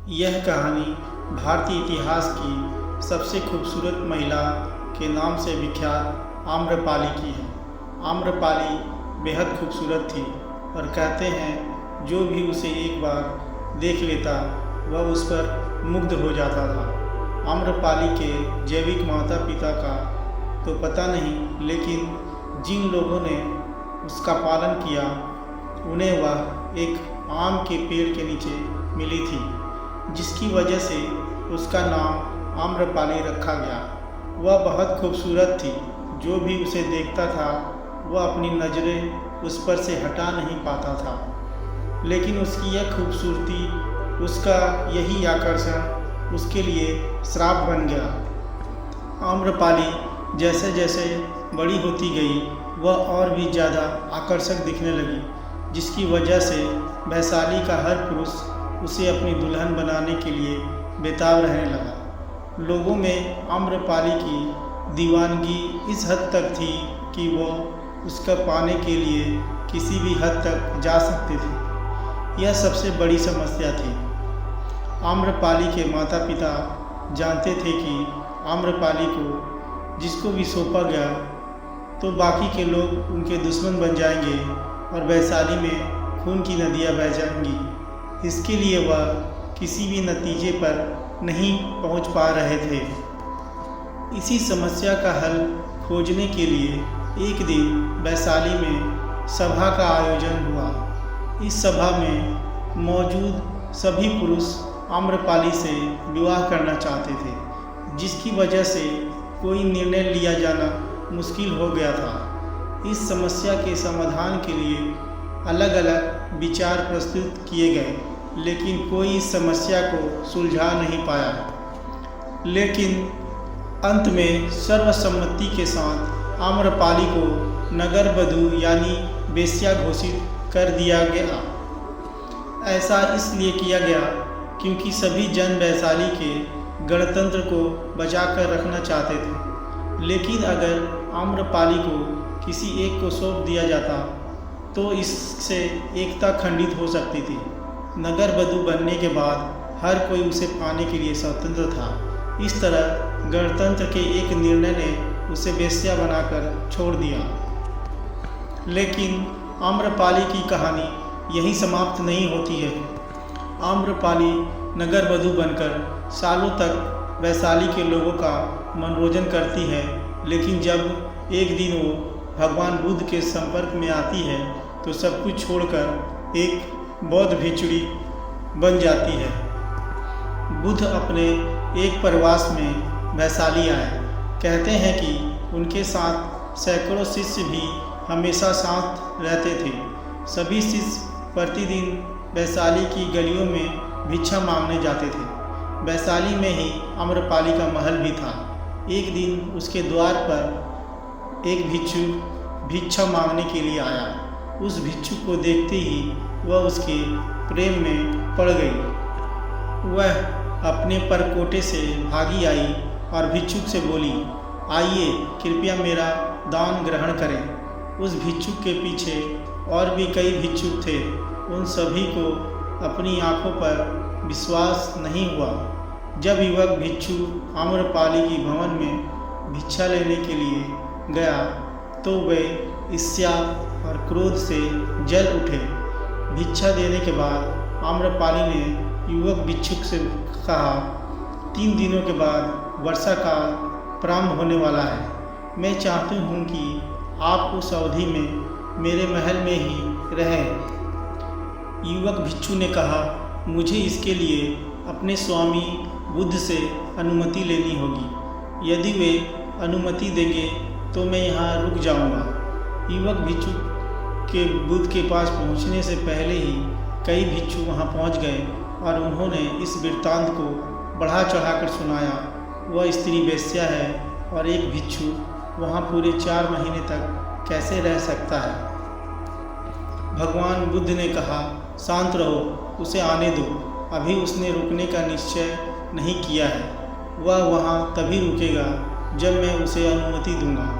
यह कहानी भारतीय इतिहास की सबसे खूबसूरत महिला के नाम से विख्यात आम्रपाली की है। आम्रपाली बेहद खूबसूरत थी और कहते हैं जो भी उसे एक बार देख लेता वह उस पर मुग्ध हो जाता था। आम्रपाली के जैविक माता पिता का तो पता नहीं, लेकिन जिन लोगों ने उसका पालन किया उन्हें वह एक आम के पेड़ के नीचे मिली थी, जिसकी वजह से उसका नाम आम्रपाली रखा गया। वह बहुत खूबसूरत थी, जो भी उसे देखता था वह अपनी नज़रें उस पर से हटा नहीं पाता था। लेकिन उसकी यह खूबसूरती, उसका यही आकर्षण उसके लिए श्राप बन गया। आम्रपाली जैसे जैसे बड़ी होती गई वह और भी ज़्यादा आकर्षक दिखने लगी, जिसकी वजह से वैशाली का हर पुरुष उसे अपनी दुल्हन बनाने के लिए बेताब रहने लगा। लोगों में आम्रपाली की दीवानगी इस हद तक थी कि वो उसका पाने के लिए किसी भी हद तक जा सकते थे। यह सबसे बड़ी समस्या थी। आम्रपाली के माता पिता जानते थे कि आम्रपाली को जिसको भी सौंपा गया तो बाकी के लोग उनके दुश्मन बन जाएंगे और वैशाली में खून की नदियाँ बह जाएंगी। इसके लिए वह किसी भी नतीजे पर नहीं पहुंच पा रहे थे। इसी समस्या का हल खोजने के लिए एक दिन वैशाली में सभा का आयोजन हुआ। इस सभा में मौजूद सभी पुरुष आम्रपाली से विवाह करना चाहते थे, जिसकी वजह से कोई निर्णय लिया जाना मुश्किल हो गया था। इस समस्या के समाधान के लिए अलग अलग विचार प्रस्तुत किए गए, लेकिन कोई इस समस्या को सुलझा नहीं पाया। लेकिन अंत में सर्वसम्मति के साथ आम्रपाली को नगर वधू यानी वेश्या घोषित कर दिया गया। ऐसा इसलिए किया गया क्योंकि सभी जन वैशाली के गणतंत्र को बचा कर रखना चाहते थे। लेकिन अगर आम्रपाली को किसी एक को सौंप दिया जाता तो इससे एकता खंडित हो सकती थी। नगर वधू बनने के बाद हर कोई उसे पाने के लिए स्वतंत्र था। इस तरह गणतंत्र के एक निर्णय ने उसे वेश्या बनाकर छोड़ दिया। लेकिन आम्रपाली की कहानी यहीं समाप्त नहीं होती है। आम्रपाली नगर वधू बनकर सालों तक वैशाली के लोगों का मनोरंजन करती है, लेकिन जब एक दिन वो भगवान बुद्ध के संपर्क में आती है तो सब कुछ छोड़कर एक बौद्ध भिक्षुणी बन जाती है। बुद्ध अपने एक प्रवास में वैशाली आए। कहते हैं कि उनके साथ सैकड़ों शिष्य भी हमेशा साथ रहते थे। सभी शिष्य प्रतिदिन वैशाली की गलियों में भिक्षा मांगने जाते थे। वैशाली में ही आम्रपाली का महल भी था। एक दिन उसके द्वार पर एक भिक्षु भिक्षा मांगने के लिए आया। उस भिक्षु को देखते ही वह उसके प्रेम में पड़ गई। वह अपने परकोटे से भागी आई और भिक्षुक से बोली, आइए कृपया मेरा दान ग्रहण करें। उस भिक्षुक के पीछे और भी कई भिक्षुक थे। उन सभी को अपनी आंखों पर विश्वास नहीं हुआ। जब युवक भिक्षु आम्रपाली की भवन में भिक्षा लेने के लिए गया तो वे ईर्ष्या और क्रोध से जल उठे। भिक्षा देने के बाद आम्रपाली ने युवक भिक्षुक से कहा, 3 दिनों के बाद वर्षा काल प्रारंभ होने वाला है। मैं चाहती हूँ कि आप उस अवधि में मेरे महल में ही रहें। युवक भिक्षु ने कहा, मुझे इसके लिए अपने स्वामी बुद्ध से अनुमति लेनी होगी। यदि वे अनुमति देंगे तो मैं यहाँ रुक जाऊँगा। युवक भिक्षु के बुद्ध के पास पहुँचने से पहले ही कई भिक्षु वहाँ पहुँच गए और उन्होंने इस वृत्तांत को बढ़ा चढ़ाकर सुनाया। वह स्त्री वेश्या है और एक भिक्षु वहाँ पूरे 4 महीने तक कैसे रह सकता है। भगवान बुद्ध ने कहा, शांत रहो, उसे आने दो। अभी उसने रुकने का निश्चय नहीं किया है। वह वहाँ तभी रुकेगा जब मैं उसे अनुमति दूंगा।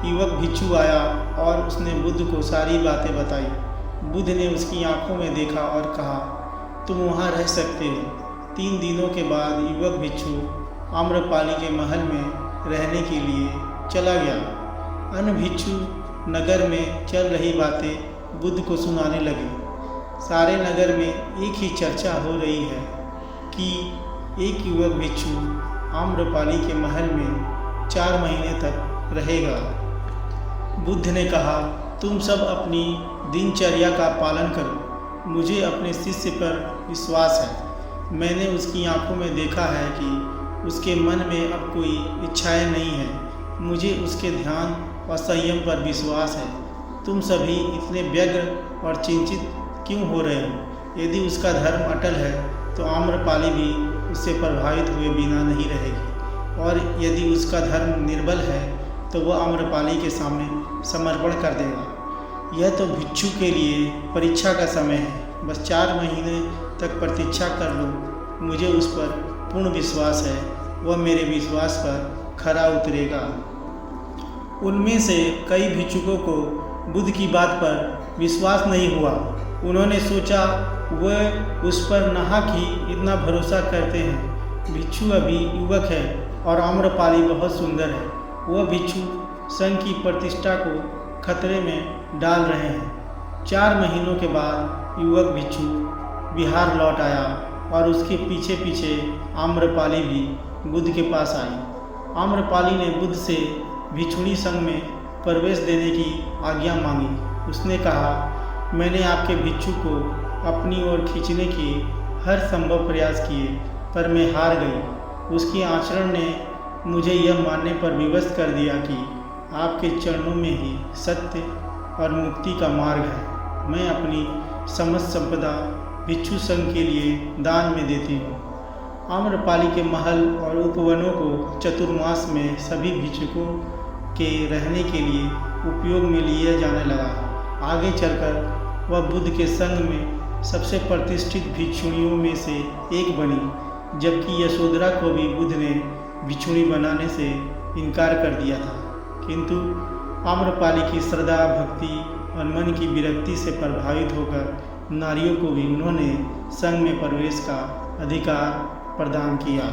युवक भिक्षु आया और उसने बुद्ध को सारी बातें बताई। बुद्ध ने उसकी आंखों में देखा और कहा, तुम वहाँ रह सकते हो, 3 दिनों के बाद युवक भिक्षु आम्रपाली के महल में रहने के लिए चला गया। अन्य भिक्षु नगर में चल रही बातें बुद्ध को सुनाने लगे। सारे नगर में एक ही चर्चा हो रही है कि एक युवक भिक्षु आम्रपाली के महल में 4 महीने तक रहेगा। बुद्ध ने कहा, तुम सब अपनी दिनचर्या का पालन करो। मुझे अपने शिष्य पर विश्वास है। मैंने उसकी आंखों में देखा है कि उसके मन में अब कोई इच्छाएं नहीं है। मुझे उसके ध्यान और संयम पर विश्वास है। तुम सभी इतने व्यग्र और चिंतित क्यों हो रहे हो? यदि उसका धर्म अटल है तो आम्रपाली भी उससे प्रभावित हुए बिना नहीं रहेगी, और यदि उसका धर्म निर्बल है तो वह आम्रपाली के सामने समर्पण कर देगा। यह तो भिक्षु के लिए परीक्षा का समय है। बस 4 महीने तक प्रतीक्षा कर लो। मुझे उस पर पूर्ण विश्वास है, वह मेरे विश्वास पर खरा उतरेगा। उनमें से कई भिक्षुकों को बुद्ध की बात पर विश्वास नहीं हुआ। उन्होंने सोचा वह उस पर नाहक ही इतना भरोसा करते हैं। भिक्षु अभी युवक है और आम्रपाली बहुत सुंदर है। वह भिक्षु संघ की प्रतिष्ठा को खतरे में डाल रहे हैं। 4 महीनों के बाद युवक भिक्षु बिहार लौट आया और उसके पीछे पीछे आम्रपाली भी बुद्ध के पास आई। आम्रपाली ने बुद्ध से भिक्षुणी संघ में प्रवेश देने की आज्ञा मांगी। उसने कहा, मैंने आपके भिक्षु को अपनी ओर खींचने के हर संभव प्रयास किए, पर मैं हार गई। उसके आचरण ने मुझे यह मानने पर विवश कर दिया कि आपके चरणों में ही सत्य और मुक्ति का मार्ग है। मैं अपनी समस्त संपदा भिक्षु संघ के लिए दान में देती हूँ। आम्रपाली के महल और उपवनों को चतुर्मास में सभी भिक्षुकों के रहने के लिए उपयोग में लिया जाने लगा। आगे चलकर वह बुद्ध के संघ में सबसे प्रतिष्ठित भिक्षुणियों में से एक बनी, जबकि यशोधरा को भी बुद्ध ने भिक्षुणी बनाने से इनकार कर दिया था। किंतु आम्रपाली की श्रद्धा, भक्ति और मन की विरक्ति से प्रभावित होकर नारियों को भी उन्होंने संघ में प्रवेश का अधिकार प्रदान किया।